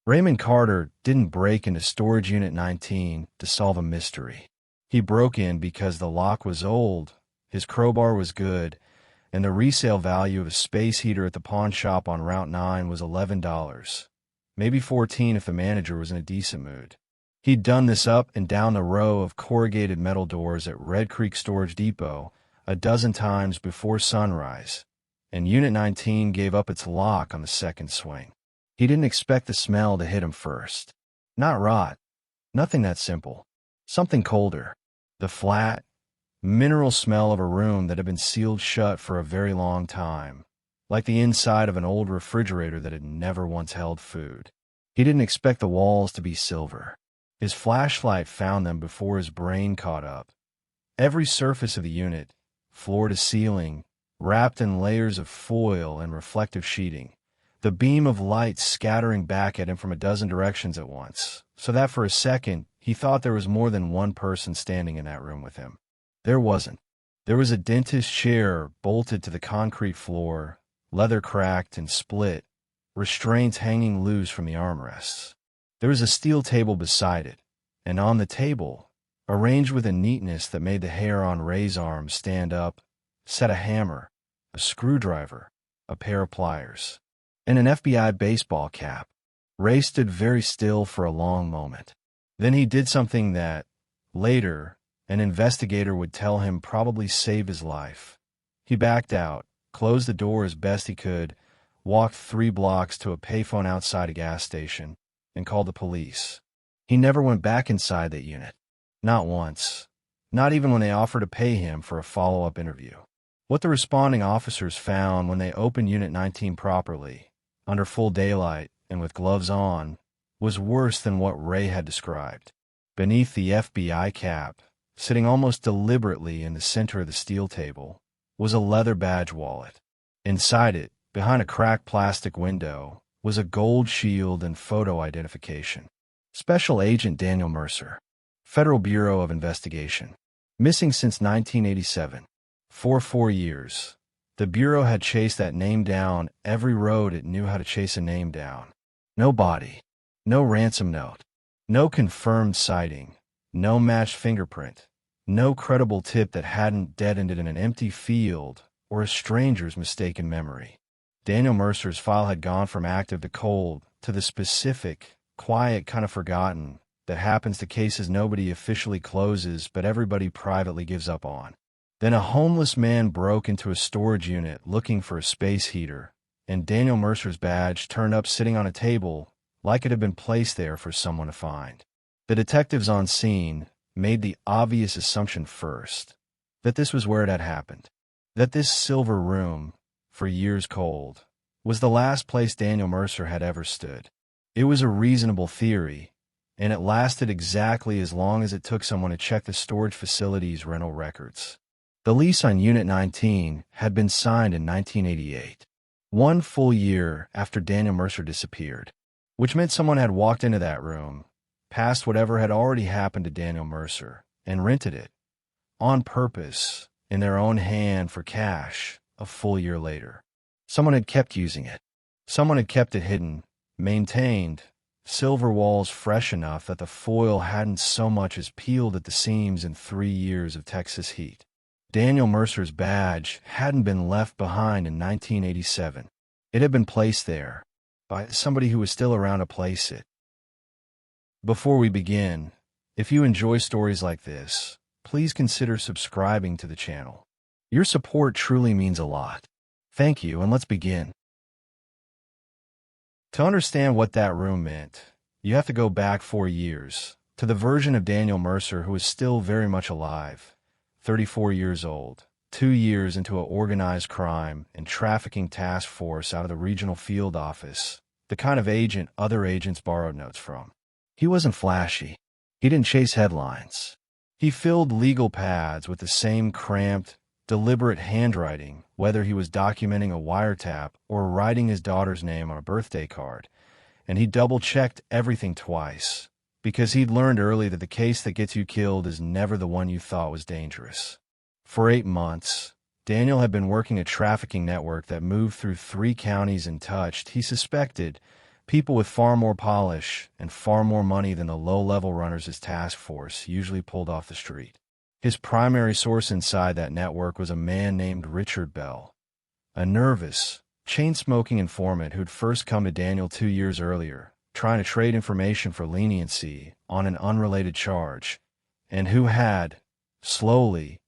Raymond Carter didn't break into Storage Unit 19 to solve a mystery. He broke in because the lock was old, his crowbar was good, and the resale value of a space heater at the pawn shop on Route 9 was $11. Maybe 14 if the manager was in a decent mood. He'd done this up and down the row of corrugated metal doors at Red Creek Storage Depot a dozen times before sunrise, and Unit 19 gave up its lock on the second swing. He didn't expect the smell to hit him first. Not rot. Nothing that simple. Something colder. The flat, mineral smell of a room that had been sealed shut for a very long time, like the inside of an old refrigerator that had never once held food. He didn't expect the walls to be silver. His flashlight found them before his brain caught up. Every surface of the unit, floor to ceiling, wrapped in layers of foil and reflective sheeting, the beam of light scattering back at him from a dozen directions at once, so that for a second he thought there was more than one person standing in that room with him. There wasn't. There was a dentist's chair bolted to the concrete floor, leather cracked and split, restraints hanging loose from the armrests. There was a steel table beside it, and on the table, arranged with a neatness that made the hair on Ray's arms stand up, sat a hammer, a screwdriver, a pair of pliers, and an FBI baseball cap. Ray stood very still for a long moment. Then he did something that, later, an investigator would tell him probably saved his life. He backed out, closed the door as best he could, walked 3 blocks to a payphone outside a gas station, and called the police. He never went back inside that unit. Not once. Not even when they offered to pay him for a follow-up interview. What the responding officers found when they opened Unit 19 properly, under full daylight and with gloves on, was worse than what Ray had described. Beneath the FBI cap, sitting almost deliberately in the center of the steel table, was a leather badge wallet. Inside it, behind a cracked plastic window, was a gold shield and photo identification. Special Agent Daniel Mercer, Federal Bureau of Investigation. Missing since 1987. For 4 years. The Bureau had chased that name down every road it knew how to chase a name down. No body. No ransom note. No confirmed sighting. No matched fingerprint. No credible tip that hadn't deadened it in an empty field or a stranger's mistaken memory. Daniel Mercer's file had gone from active to cold to the specific, quiet kind of forgotten that happens to cases nobody officially closes but everybody privately gives up on. Then a homeless man broke into a storage unit looking for a space heater, and Daniel Mercer's badge turned up sitting on a table like it had been placed there for someone to find. The detectives on scene made the obvious assumption first, that this was where it had happened, that this silver room, for years cold, was the last place Daniel Mercer had ever stood. It was a reasonable theory, and it lasted exactly as long as it took someone to check the storage facility's rental records. The lease on Unit 19 had been signed in 1988, 1 full year after Daniel Mercer disappeared, which meant someone had walked into that room, passed whatever had already happened to Daniel Mercer, and rented it, on purpose, in their own hand for cash, a full year later. Someone had kept using it. Someone had kept it hidden, maintained, silver walls fresh enough that the foil hadn't so much as peeled at the seams in 3 years of Texas heat. Daniel Mercer's badge hadn't been left behind in 1987. It had been placed there, by somebody who was still around to place it. Before we begin, if you enjoy stories like this, please consider subscribing to the channel. Your support truly means a lot. Thank you, and let's begin. To understand what that room meant, you have to go back 4 years, to the version of Daniel Mercer who is still very much alive, 34 years old, 2 years into an organized crime and trafficking task force out of the regional field office, the kind of agent other agents borrowed notes from. He wasn't flashy. He didn't chase headlines. He filled legal pads with the same cramped, deliberate handwriting, whether he was documenting a wiretap or writing his daughter's name on a birthday card, and he double-checked everything twice, because he'd learned early that the case that gets you killed is never the one you thought was dangerous. For 8 months, Daniel had been working a trafficking network that moved through 3 counties and touched, he suspected, People with far more polish and far more money than the low-level runners his task force usually pulled off the street. His primary source inside that network was a man named Richard Bell, a nervous, chain-smoking informant who'd first come to Daniel 2 years earlier, trying to trade information for leniency on an unrelated charge, and who had, slowly,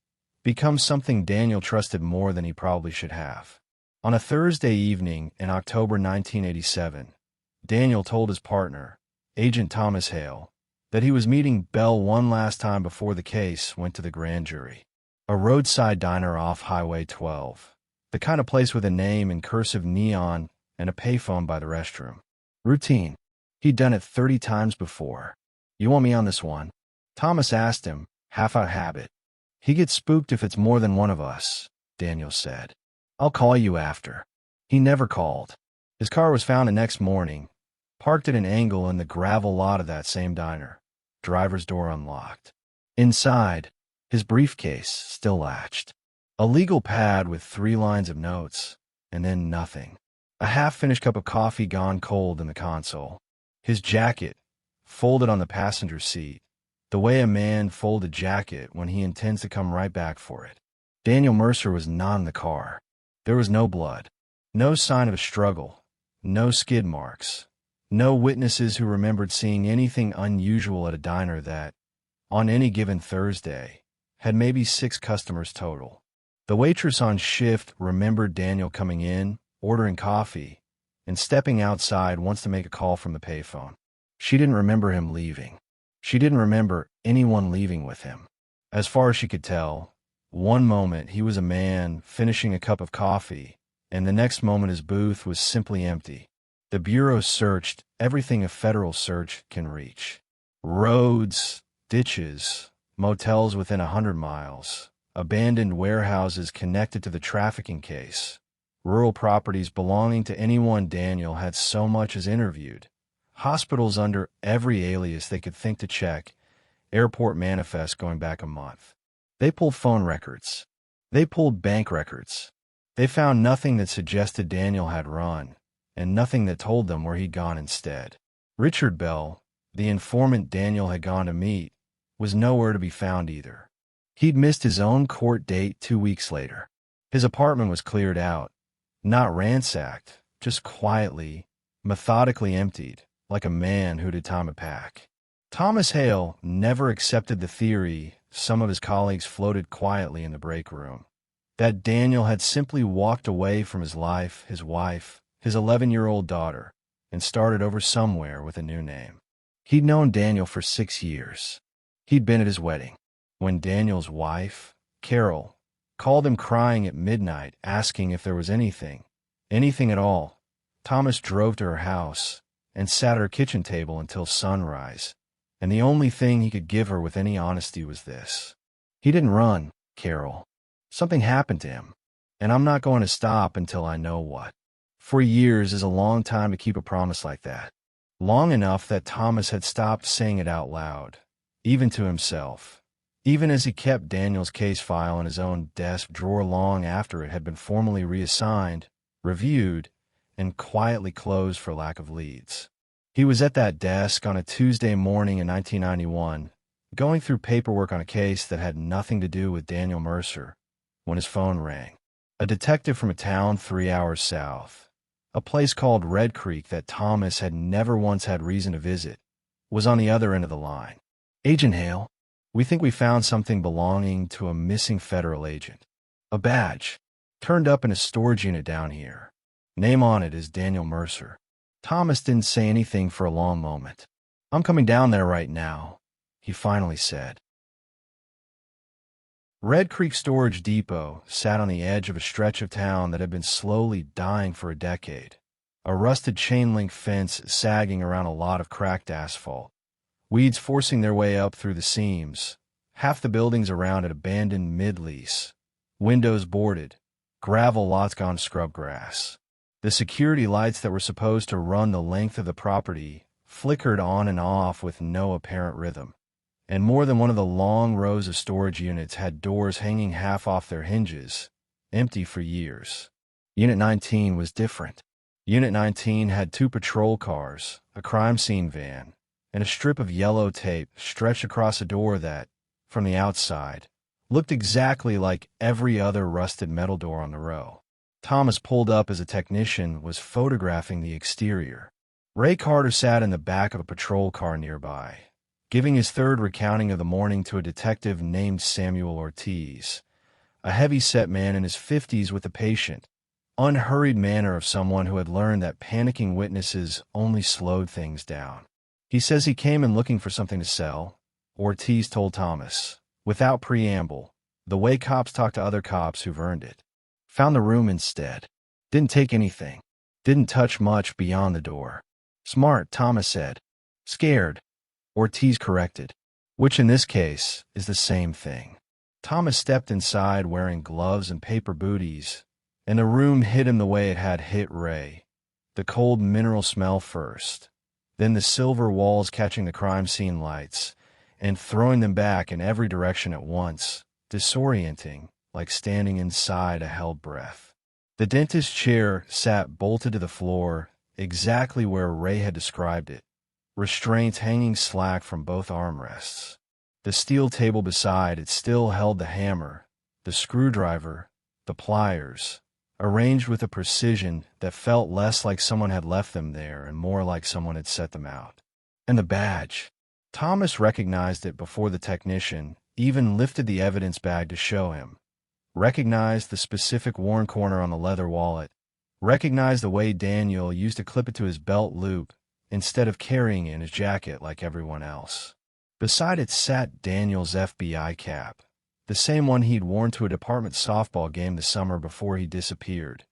become something Daniel trusted more than he probably should have. On a Thursday evening in October 1987, Daniel told his partner, Agent Thomas Hale, that he was meeting Bell one last time before the case went to the grand jury. A roadside diner off Highway 12, the kind of place with a name in cursive neon and a payphone by the restroom. Routine. He'd done it 30 times before. "You want me on this one?" Thomas asked him, half out of habit. "He gets spooked if it's more than one of us," Daniel said. "I'll call you after." He never called. His car was found the next morning, parked at an angle in the gravel lot of that same diner, driver's door unlocked. Inside, his briefcase still latched. A legal pad with 3 lines of notes, and then nothing. A half-finished cup of coffee gone cold in the console. His jacket, folded on the passenger seat, the way a man folds a jacket when he intends to come right back for it. Daniel Mercer was not in the car. There was no blood, no sign of a struggle, no skid marks, no witnesses who remembered seeing anything unusual at a diner that, on any given Thursday, had maybe 6 customers total. The waitress on shift remembered Daniel coming in, ordering coffee, and stepping outside once to make a call from the payphone. She didn't remember him leaving. She didn't remember anyone leaving with him. As far as she could tell, one moment he was a man finishing a cup of coffee, and the next moment his booth was simply empty. The Bureau searched everything a federal search can reach. Roads, ditches, motels within 100 miles, abandoned warehouses connected to the trafficking case, rural properties belonging to anyone Daniel had so much as interviewed, hospitals under every alias they could think to check, airport manifests going back a month. They pulled phone records. They pulled bank records. They found nothing that suggested Daniel had run, and nothing that told them where he'd gone instead. Richard Bell, the informant Daniel had gone to meet, was nowhere to be found either. He'd missed his own court date 2 weeks later. His apartment was cleared out, not ransacked, just quietly, methodically emptied, like a man who'd had time to pack. Thomas Hale never accepted the theory some of his colleagues floated quietly in the break room, that Daniel had simply walked away from his life, his wife, his 11-year-old daughter, and started over somewhere with a new name. He'd known Daniel for 6 years. He'd been at his wedding. When Daniel's wife, Carol, called him crying at midnight asking if there was anything at all, Thomas drove to her house and sat at her kitchen table until sunrise, and the only thing he could give her with any honesty was this: "He didn't run, Carol. Something happened to him, and I'm not going to stop until I know what." 4 years is a long time to keep a promise like that. Long enough that Thomas had stopped saying it out loud, even to himself, even as he kept Daniel's case file in his own desk drawer long after it had been formally reassigned, reviewed, and quietly closed for lack of leads. He was at that desk on a Tuesday morning in 1991, going through paperwork on a case that had nothing to do with Daniel Mercer, when his phone rang. A detective from a town 3 hours south, a place called Red Creek that Thomas had never once had reason to visit, was on the other end of the line. "Agent Hale, we think we found something belonging to a missing federal agent. A badge, turned up in a storage unit down here. Name on it is Daniel Mercer." Thomas didn't say anything for a long moment. "I'm coming down there right now," he finally said. Red Creek Storage Depot sat on the edge of a stretch of town that had been slowly dying for a decade. A rusted chain-link fence sagging around a lot of cracked asphalt, weeds forcing their way up through the seams, half the buildings around it abandoned mid-lease, windows boarded, gravel lots gone scrub grass. The security lights that were supposed to run the length of the property flickered on and off with no apparent rhythm, and more than one of the long rows of storage units had doors hanging half off their hinges, empty for years. Unit 19 was different. Unit 19 had 2 patrol cars, a crime scene van, and a strip of yellow tape stretched across a door that, from the outside, looked exactly like every other rusted metal door on the row. Thomas pulled up as a technician was photographing the exterior. Ray Carter sat in the back of a patrol car nearby, giving his third recounting of the morning to a detective named Samuel Ortiz, a heavy-set man in his 50s with a patient, unhurried manner of someone who had learned that panicking witnesses only slowed things down. He says he came in looking for something to sell, Ortiz told Thomas, without preamble, the way cops talk to other cops who've earned it. Found the room instead. Didn't take anything. Didn't touch much beyond the door. Smart, Thomas said. Scared, Ortiz corrected, which in this case is the same thing. Thomas stepped inside wearing gloves and paper booties, and the room hit him the way it had hit Ray. The cold mineral smell first, then the silver walls catching the crime scene lights and throwing them back in every direction at once, disorienting, like standing inside a held breath. The dentist's chair sat bolted to the floor, exactly where Ray had described it, restraints hanging slack from both armrests. The steel table beside it still held the hammer, the screwdriver, the pliers, arranged with a precision that felt less like someone had left them there and more like someone had set them out. And the badge. Thomas recognized it before the technician even lifted the evidence bag to show him. Recognized the specific worn corner on the leather wallet. Recognized the way Daniel used to clip it to his belt loop instead of carrying it in his jacket like everyone else. Beside it sat Daniel's FBI cap, the same one he'd worn to a department softball game the summer before he disappeared,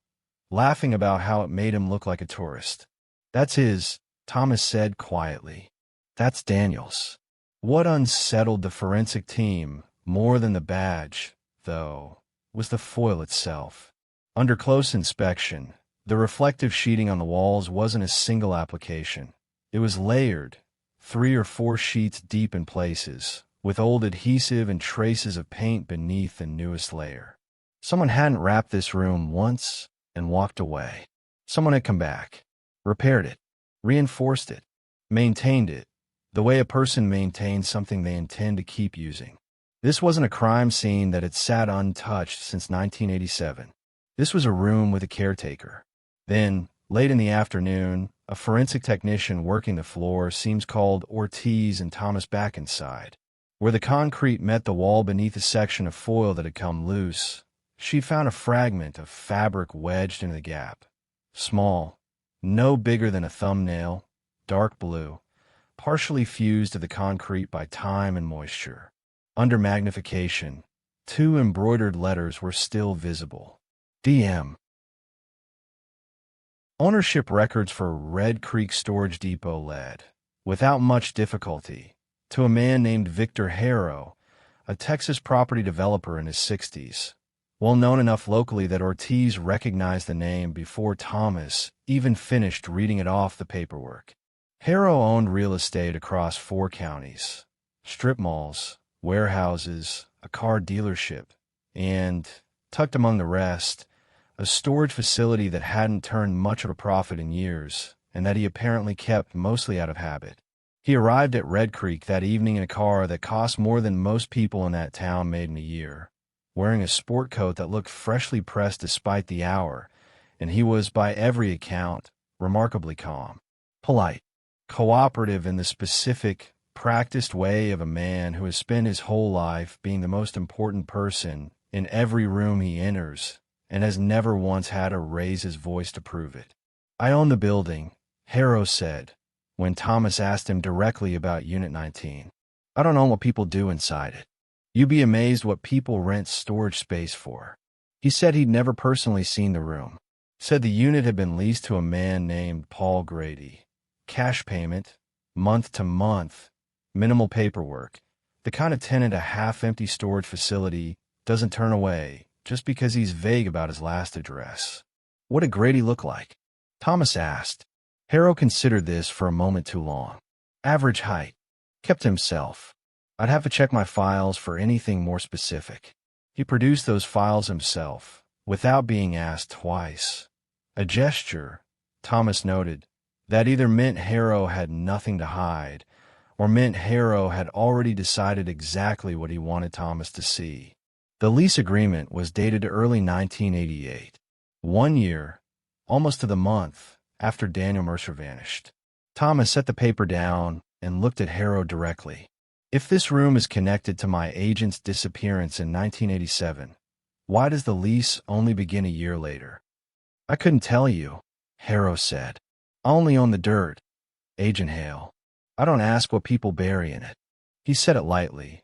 laughing about how it made him look like a tourist. That's his, Thomas said quietly. That's Daniel's. What unsettled the forensic team more than the badge, though, was the foil itself. Under close inspection, the reflective sheeting on the walls wasn't a single application. It was layered, 3 or 4 sheets deep in places, with old adhesive and traces of paint beneath the newest layer. Someone hadn't wrapped this room once and walked away. Someone had come back, repaired it, reinforced it, maintained it, the way a person maintains something they intend to keep using. This wasn't a crime scene that had sat untouched since 1987. This was a room with a caretaker. Then, late in the afternoon, a forensic technician working the floor seems called Ortiz and Thomas back inside. Where the concrete met the wall beneath a section of foil that had come loose, she found a fragment of fabric wedged into the gap. Small, no bigger than a thumbnail, dark blue, partially fused to the concrete by time and moisture. Under magnification, 2 embroidered letters were still visible. DM. Ownership records for Red Creek Storage Depot led, without much difficulty, to a man named Victor Harrow, a Texas property developer in his 60s, well known enough locally that Ortiz recognized the name before Thomas even finished reading it off the paperwork. Harrow owned real estate across 4 counties, strip malls, warehouses, a car dealership, and, tucked among the rest, a storage facility that hadn't turned much of a profit in years, and that he apparently kept mostly out of habit. He arrived at Red Creek that evening in a car that cost more than most people in that town made in a year, wearing a sport coat that looked freshly pressed despite the hour, and he was, by every account, remarkably calm, polite, cooperative in the specific, practiced way of a man who has spent his whole life being the most important person in every room he enters, and has never once had to raise his voice to prove it. I own the building, Harrow said, when Thomas asked him directly about Unit 19. I don't know what people do inside it. You'd be amazed what people rent storage space for. He said he'd never personally seen the room. Said the unit had been leased to a man named Paul Grady. Cash payment, month to month, minimal paperwork. The kind of tenant a half-empty storage facility doesn't turn away just because he's vague about his last address. What did Grady look like? Thomas asked. Harrow considered this for a moment too long. Average height. Kept himself. I'd have to check my files for anything more specific. He produced those files himself, without being asked twice. A gesture, Thomas noted. That either meant Harrow had nothing to hide, or meant Harrow had already decided exactly what he wanted Thomas to see. The lease agreement was dated early 1988, 1 year, almost to the month, after Daniel Mercer vanished. Thomas set the paper down and looked at Harrow directly. If this room is connected to my agent's disappearance in 1987, why does the lease only begin a year later? I couldn't tell you, Harrow said. I only own the dirt, Agent Hale. I don't ask what people bury in it. He said it lightly,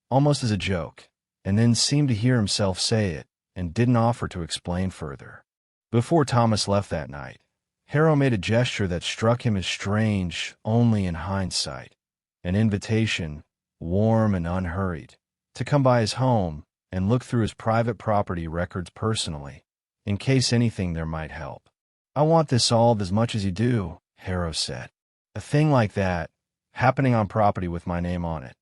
almost as a joke, and then seemed to hear himself say it and didn't offer to explain further. Before Thomas left that night, Harrow made a gesture that struck him as strange only in hindsight, an invitation, warm and unhurried, to come by his home and look through his private property records personally, in case anything there might help. I want this solved as much as you do, Harrow said. A thing like that, happening on property with my name on it,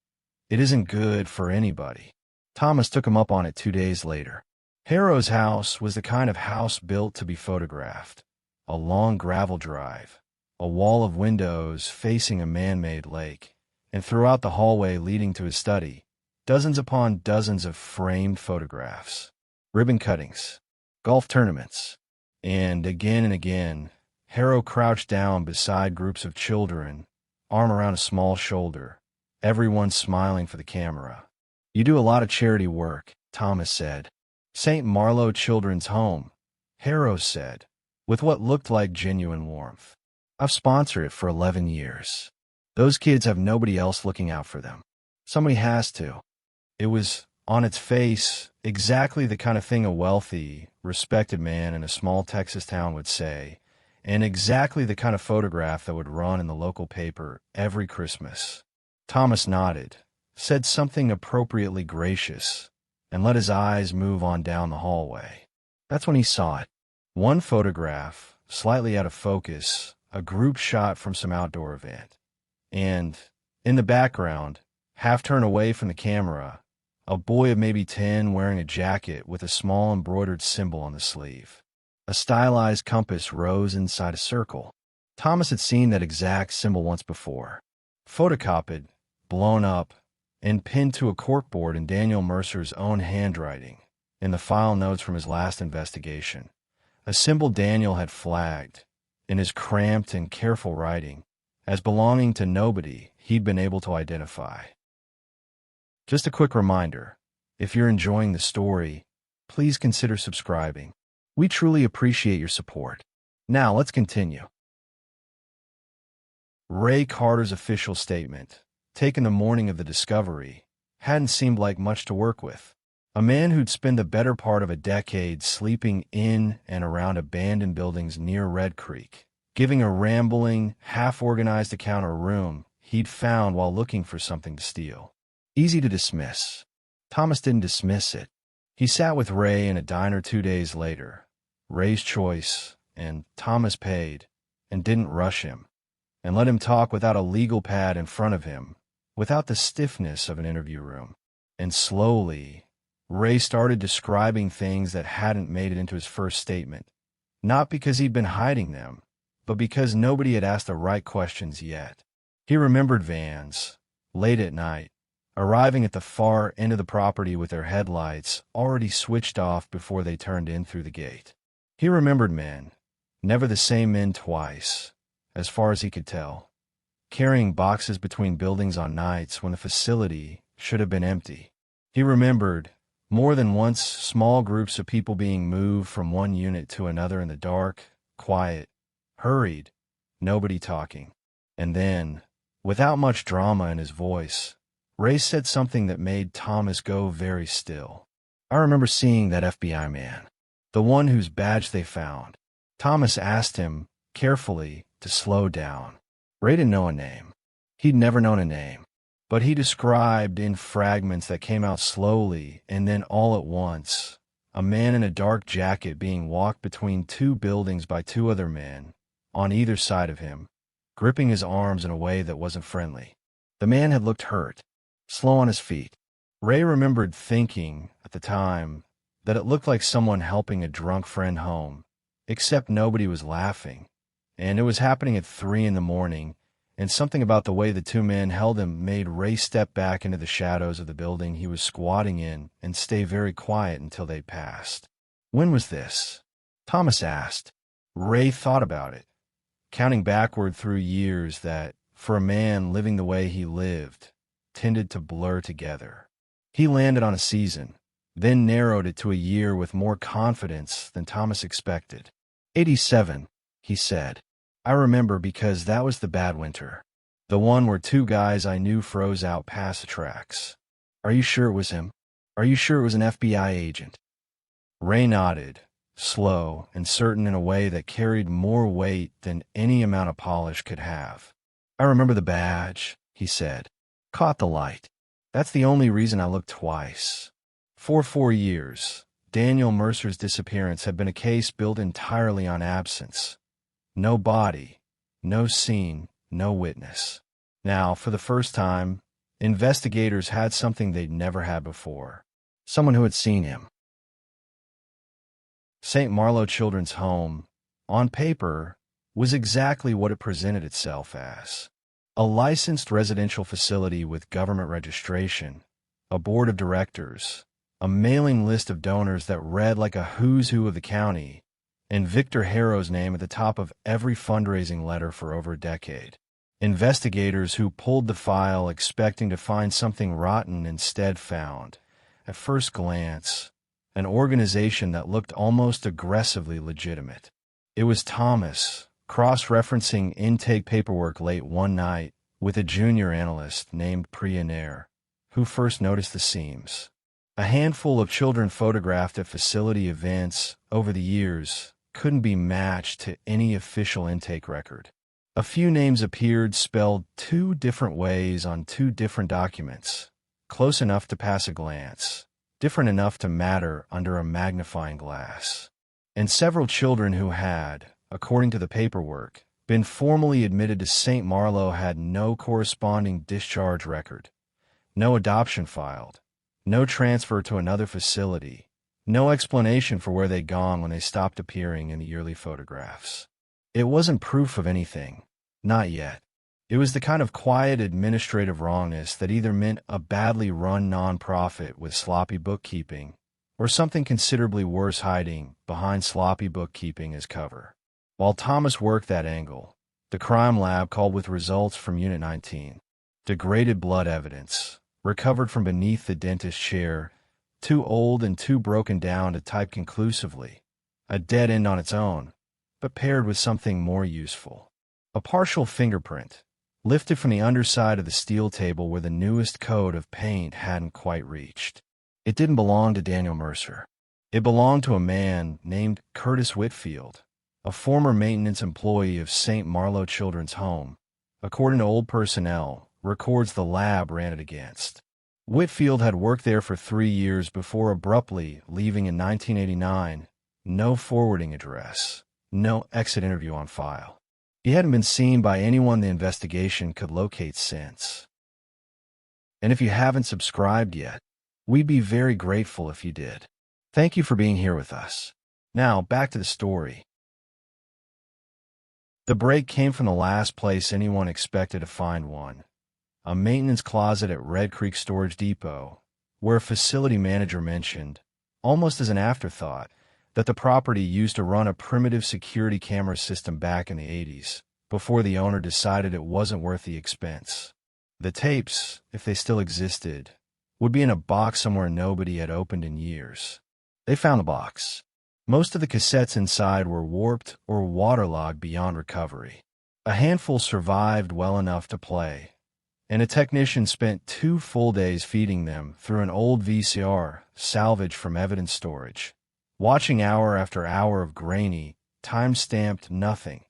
it isn't good for anybody. Thomas took him up on it 2 days later. Harrow's house was the kind of house built to be photographed. A long gravel drive, a wall of windows facing a man-made lake, and throughout the hallway leading to his study, dozens upon dozens of framed photographs, ribbon cuttings, golf tournaments, and again, Harrow crouched down beside groups of children, arm around a small shoulder, everyone smiling for the camera. You do a lot of charity work, Thomas said. St. Marlowe Children's Home, Harrow said, with what looked like genuine warmth. I've sponsored it for 11 years. Those kids have nobody else looking out for them. Somebody has to. It was, on its face, exactly the kind of thing a wealthy, respected man in a small Texas town would say, and exactly the kind of photograph that would run in the local paper every Christmas. Thomas nodded, said something appropriately gracious, and let his eyes move on down the hallway. That's when he saw it. One photograph, slightly out of focus, a group shot from some outdoor event. And, in the background, half turned away from the camera, a boy of maybe 10 wearing a jacket with a small embroidered symbol on the sleeve. A stylized compass rose inside a circle. Thomas had seen that exact symbol once before. Photocopied, blown up, and pinned to a corkboard in Daniel Mercer's own handwriting, in the file notes from his last investigation. A symbol Daniel had flagged, in his cramped and careful writing, as belonging to nobody he'd been able to identify. Just a quick reminder, if you're enjoying the story, please consider subscribing. We truly appreciate your support. Now let's continue. Ray Carter's official statement, taken the morning of the discovery, hadn't seemed like much to work with. A man who'd spent the better part of a decade sleeping in and around abandoned buildings near Red Creek, giving a rambling, half-organized account of a room he'd found while looking for something to steal. Easy to dismiss. Thomas didn't dismiss it. He sat with Ray in a diner 2 days later. Ray's choice, and Thomas paid, and didn't rush him, and let him talk without a legal pad in front of him, without the stiffness of an interview room. And slowly, Ray started describing things that hadn't made it into his first statement, not because he'd been hiding them, but because nobody had asked the right questions yet. He remembered vans, late at night, arriving at the far end of the property with their headlights already switched off before they turned in through the gate. He remembered men, never the same men twice, as far as he could tell, carrying boxes between buildings on nights when the facility should have been empty. He remembered, more than once, small groups of people being moved from one unit to another in the dark, quiet, hurried, nobody talking. And then, without much drama in his voice, Ray said something that made Thomas go very still. I remember seeing that FBI man, the one whose badge they found. Thomas asked him, carefully, to slow down. Ray didn't know a name. He'd never known a name. But he described, in fragments that came out slowly and then all at once, a man in a dark jacket being walked between 2 buildings by 2 other men, on either side of him, gripping his arms in a way that wasn't friendly. The man had looked hurt, slow on his feet. Ray remembered thinking, at the time, that it looked like someone helping a drunk friend home, except nobody was laughing, and it was happening at 3 in the morning, and something about the way the two men held him made Ray step back into the shadows of the building he was squatting in and stay very quiet until they passed. When was this? Thomas asked. Ray thought about it, counting backward through years that, for a man living the way he lived, tended to blur together. He landed on a season, then narrowed it to a year with more confidence than Thomas expected. 87, he said. I remember because that was the bad winter. The one where two guys I knew froze out past the tracks. Are you sure it was him? Are you sure it was an FBI agent? Ray nodded, slow and certain in a way that carried more weight than any amount of polish could have. I remember the badge, he said. Caught the light. That's the only reason I looked twice. For 4 years, Daniel Mercer's disappearance had been a case built entirely on absence. No body, no scene, no witness. Now, for the first time, investigators had something they'd never had before. Someone who had seen him. St. Marloe Children's Home, on paper, was exactly what it presented itself as. A licensed residential facility with government registration, a board of directors, a mailing list of donors that read like a who's who of the county, and Victor Harrow's name at the top of every fundraising letter for over a decade. Investigators who pulled the file expecting to find something rotten instead found, at first glance, an organization that looked almost aggressively legitimate. It was Thomas, cross-referencing intake paperwork late one night with a junior analyst named Priya Nair, who first noticed the seams. A handful of children photographed at facility events over the years couldn't be matched to any official intake record. A few names appeared spelled 2 different ways on 2 different documents, close enough to pass a glance, different enough to matter under a magnifying glass. And several children who had, according to the paperwork, been formally admitted to St. Marloe had no corresponding discharge record, no adoption filed, no transfer to another facility, no explanation for where they'd gone when they stopped appearing in the yearly photographs. It wasn't proof of anything. Not yet. It was the kind of quiet administrative wrongness that either meant a badly run nonprofit with sloppy bookkeeping or something considerably worse hiding behind sloppy bookkeeping as cover. While Thomas worked that angle, the crime lab called with results from Unit 19. Degraded blood evidence, recovered from beneath the dentist's chair, too old and too broken down to type conclusively. A dead end on its own, but paired with something more useful. A partial fingerprint, lifted from the underside of the steel table where the newest coat of paint hadn't quite reached. It didn't belong to Daniel Mercer. It belonged to a man named Curtis Whitfield, a former maintenance employee of St. Marloe Children's Home, according to old personnel, records the lab ran it against. Whitfield had worked there for 3 years before abruptly leaving in 1989, no forwarding address, no exit interview on file. He hadn't been seen by anyone the investigation could locate since. And if you haven't subscribed yet, we'd be very grateful if you did. Thank you for being here with us. Now, back to the story. The break came from the last place anyone expected to find one. A maintenance closet at Red Creek Storage Depot, where a facility manager mentioned, almost as an afterthought, that the property used to run a primitive security camera system back in the 80s, before the owner decided it wasn't worth the expense. The tapes, if they still existed, would be in a box somewhere nobody had opened in years. They found the box. Most of the cassettes inside were warped or waterlogged beyond recovery. A handful survived well enough to play, and a technician spent 2 full days feeding them through an old VCR salvaged from evidence storage, watching hour after hour of grainy, time-stamped nothing,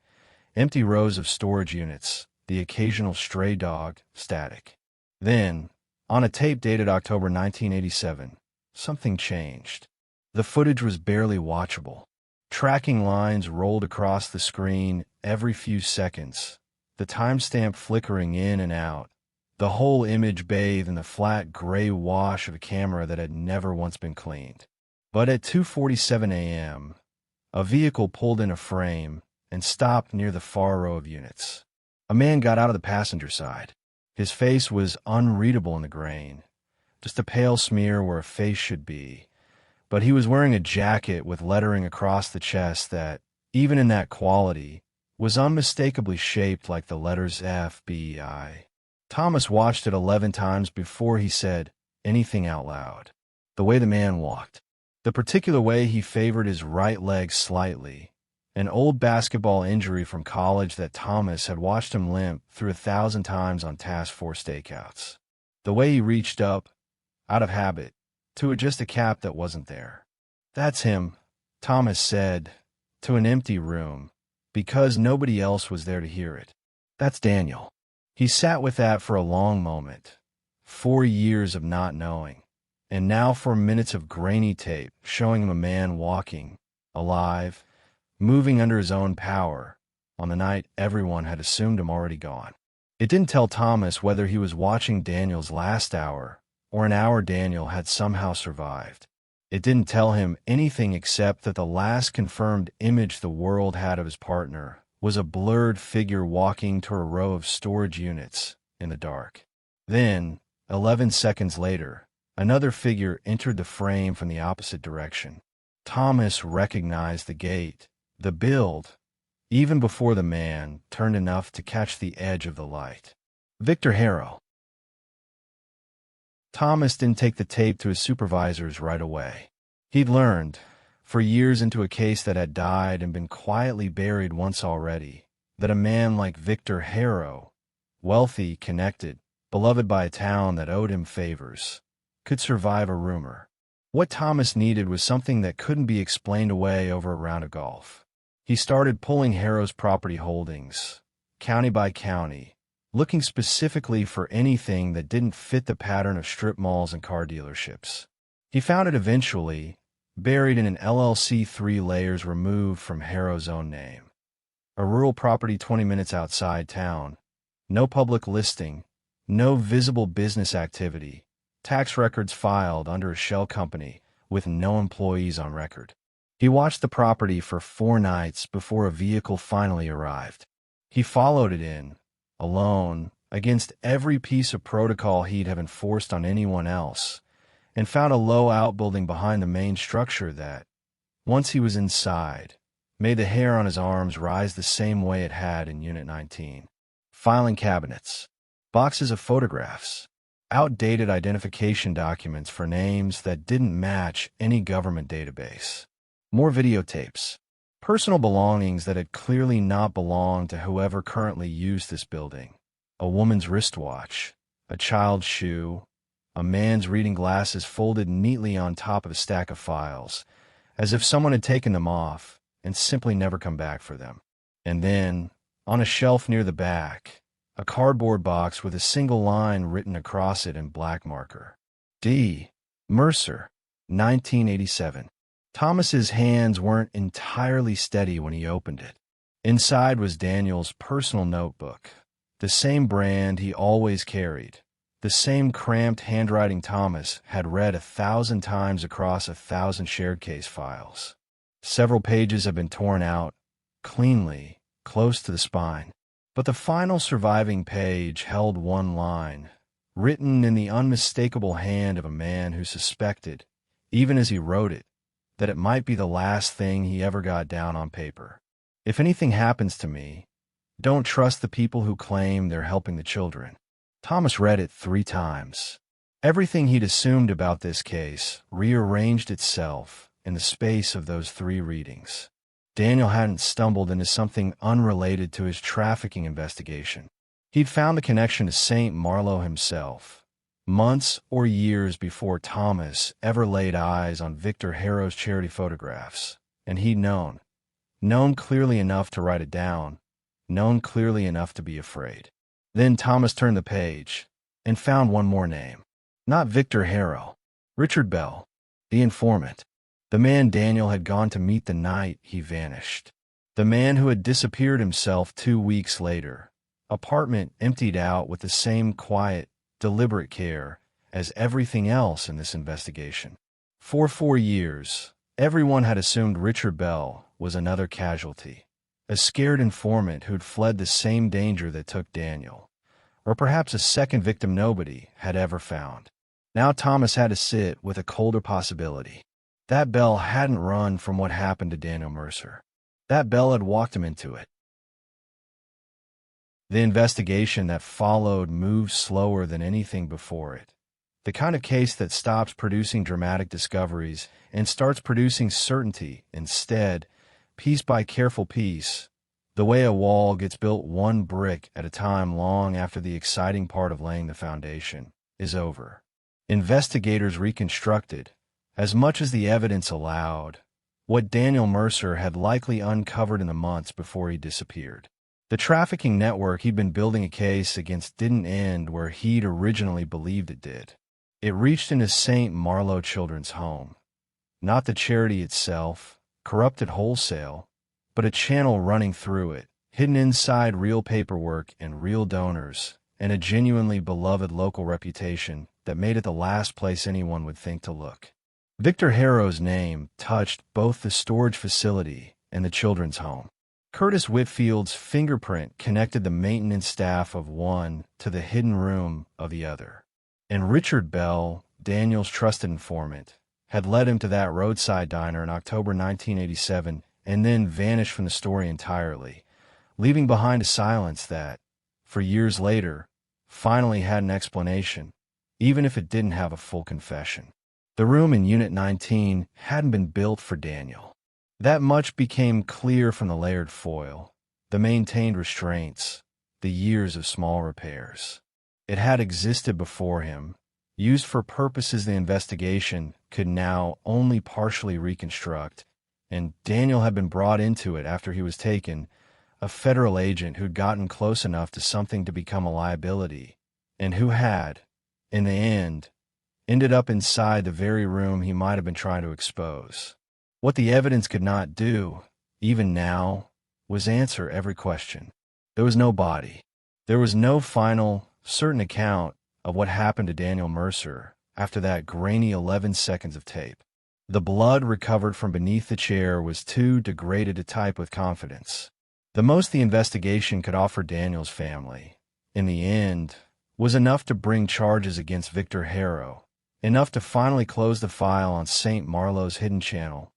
empty rows of storage units, the occasional stray dog, static. Then, on a tape dated October 1987, something changed. The footage was barely watchable. Tracking lines rolled across the screen every few seconds, the timestamp flickering in and out, the whole image bathed in the flat gray wash of a camera that had never once been cleaned. But at 2:47 a.m., a vehicle pulled in a frame, and stopped near the far row of units. A man got out of the passenger side. His face was unreadable in the grain, just a pale smear where a face should be. But he was wearing a jacket with lettering across the chest that, even in that quality, was unmistakably shaped like the letters FBI. Thomas watched it 11 times before he said anything out loud. The way the man walked, the particular way he favored his right leg slightly, an old basketball injury from college that Thomas had watched him limp through 1,000 times on Task Force stakeouts. The way he reached up, out of habit, to adjust a cap that wasn't there. "That's him," Thomas said, to an empty room, because nobody else was there to hear it. "That's Daniel." He sat with that for a long moment. 4 years of not knowing, and now 4 minutes of grainy tape showing him a man walking, alive, moving under his own power, on the night everyone had assumed him already gone. It didn't tell Thomas whether he was watching Daniel's last hour or an hour Daniel had somehow survived. It didn't tell him anything except that the last confirmed image the world had of his partner was a blurred figure walking to a row of storage units in the dark. Then, 11 seconds later, another figure entered the frame from the opposite direction. Thomas recognized the gait, the build, even before the man turned enough to catch the edge of the light. Victor Harrow. Thomas didn't take the tape to his supervisors right away. He'd learned, for years into a case that had died and been quietly buried once already, that a man like Victor Harrow, wealthy, connected, beloved by a town that owed him favors, could survive a rumor. What Thomas needed was something that couldn't be explained away over a round of golf. He started pulling Harrow's property holdings, county by county, looking specifically for anything that didn't fit the pattern of strip malls and car dealerships. He found it eventually, buried in an LLC 3 layers removed from Harrow's own name. A rural property 20 minutes outside town, no public listing, no visible business activity, tax records filed under a shell company with no employees on record. He watched the property for 4 nights before a vehicle finally arrived. He followed it in, alone, against every piece of protocol he'd have enforced on anyone else, and found a low outbuilding behind the main structure that, once he was inside, made the hair on his arms rise the same way it had in Unit 19. Filing cabinets, boxes of photographs, outdated identification documents for names that didn't match any government database. More videotapes, personal belongings that had clearly not belonged to whoever currently used this building. A woman's wristwatch, a child's shoe, a man's reading glasses folded neatly on top of a stack of files, as if someone had taken them off and simply never come back for them. And then, on a shelf near the back, a cardboard box with a single line written across it in black marker. D. Mercer, 1987. Thomas's hands weren't entirely steady when he opened it. Inside was Daniel's personal notebook, the same brand he always carried, the same cramped handwriting Thomas had read 1,000 times across 1,000 shared case files. Several pages had been torn out, cleanly, close to the spine. But the final surviving page held one line, written in the unmistakable hand of a man who suspected, even as he wrote it, that it might be the last thing he ever got down on paper. "If anything happens to me, don't trust the people who claim they're helping the children." Thomas read it 3 times. Everything he'd assumed about this case rearranged itself in the space of those 3 readings. Daniel hadn't stumbled into something unrelated to his trafficking investigation. He'd found the connection to St. Marlowe himself, months or years before Thomas ever laid eyes on Victor Harrow's charity photographs, and he'd known clearly enough to write it down, known clearly enough to be afraid. Then Thomas turned the page and found one more name. Not Victor Harrow, Richard Bell, the informant. The man Daniel had gone to meet the night he vanished. The man who had disappeared himself 2 weeks later, apartment emptied out with the same quiet, deliberate care as everything else in this investigation. For 4 years, everyone had assumed Richard Bell was another casualty, a scared informant who'd fled the same danger that took Daniel, or perhaps a second victim nobody had ever found. Now Thomas had to sit with a colder possibility. That Bell hadn't run from what happened to Daniel Mercer. That Bell had walked him into it. The investigation that followed moved slower than anything before it. The kind of case that stops producing dramatic discoveries and starts producing certainty instead, piece by careful piece, the way a wall gets built one brick at a time long after the exciting part of laying the foundation is over. Investigators reconstructed, as much as the evidence allowed, what Daniel Mercer had likely uncovered in the months before he disappeared. The trafficking network he'd been building a case against didn't end where he'd originally believed it did. It reached into St. Marlowe Children's Home. Not the charity itself, corrupted wholesale, but a channel running through it, hidden inside real paperwork and real donors, and a genuinely beloved local reputation that made it the last place anyone would think to look. Victor Harrow's name touched both the storage facility and the children's home. Curtis Whitfield's fingerprint connected the maintenance staff of one to the hidden room of the other. And Richard Bell, Daniel's trusted informant, had led him to that roadside diner in October 1987 and then vanished from the story entirely, leaving behind a silence that, for years later, finally had an explanation, even if it didn't have a full confession. The room in Unit 19 hadn't been built for Daniel. That much became clear from the layered foil, the maintained restraints, the years of small repairs. It had existed before him, used for purposes the investigation could now only partially reconstruct, and Daniel had been brought into it after he was taken, a federal agent who'd gotten close enough to something to become a liability, and who had, in the end, ended up inside the very room he might have been trying to expose. What the evidence could not do, even now, was answer every question. There was no body. There was no final, certain account of what happened to Daniel Mercer after that grainy 11 seconds of tape. The blood recovered from beneath the chair was too degraded to type with confidence. The most the investigation could offer Daniel's family, in the end, was enough to bring charges against Victor Harrow, enough to finally close the file on St. Marlowe's hidden channel,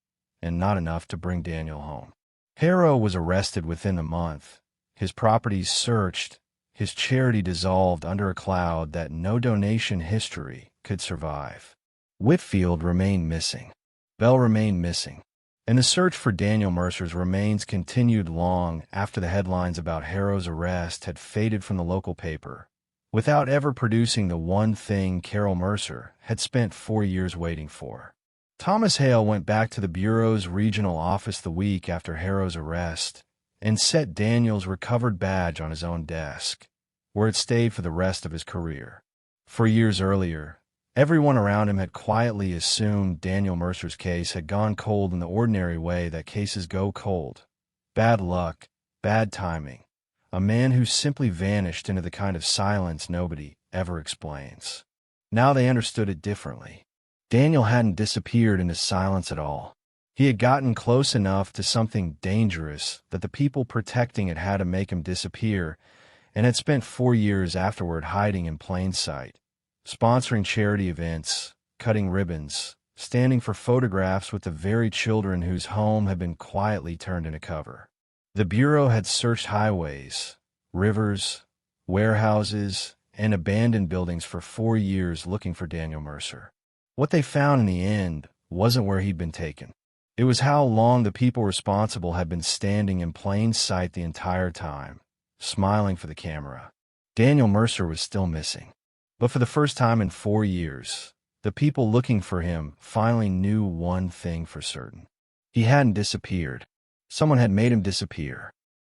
and not enough to bring Daniel home. Harrow was arrested within a month, his properties searched, his charity dissolved under a cloud that no donation history could survive. Whitfield remained missing. Bell remained missing. And the search for Daniel Mercer's remains continued long after the headlines about Harrow's arrest had faded from the local paper, without ever producing the one thing Carol Mercer had spent 4 years waiting for. Thomas Hale went back to the Bureau's regional office the week after Harrow's arrest and set Daniel's recovered badge on his own desk, where it stayed for the rest of his career. 4 years earlier, everyone around him had quietly assumed Daniel Mercer's case had gone cold in the ordinary way that cases go cold. Bad luck, bad timing, a man who simply vanished into the kind of silence nobody ever explains. Now they understood it differently. Daniel hadn't disappeared into silence at all. He had gotten close enough to something dangerous that the people protecting it had to make him disappear, and had spent 4 years afterward hiding in plain sight, sponsoring charity events, cutting ribbons, standing for photographs with the very children whose home had been quietly turned into cover. The Bureau had searched highways, rivers, warehouses, and abandoned buildings for 4 years looking for Daniel Mercer. What they found in the end wasn't where he'd been taken. It was how long the people responsible had been standing in plain sight the entire time, smiling for the camera. Daniel Mercer was still missing. But for the first time in 4 years, the people looking for him finally knew one thing for certain. He hadn't disappeared. Someone had made him disappear.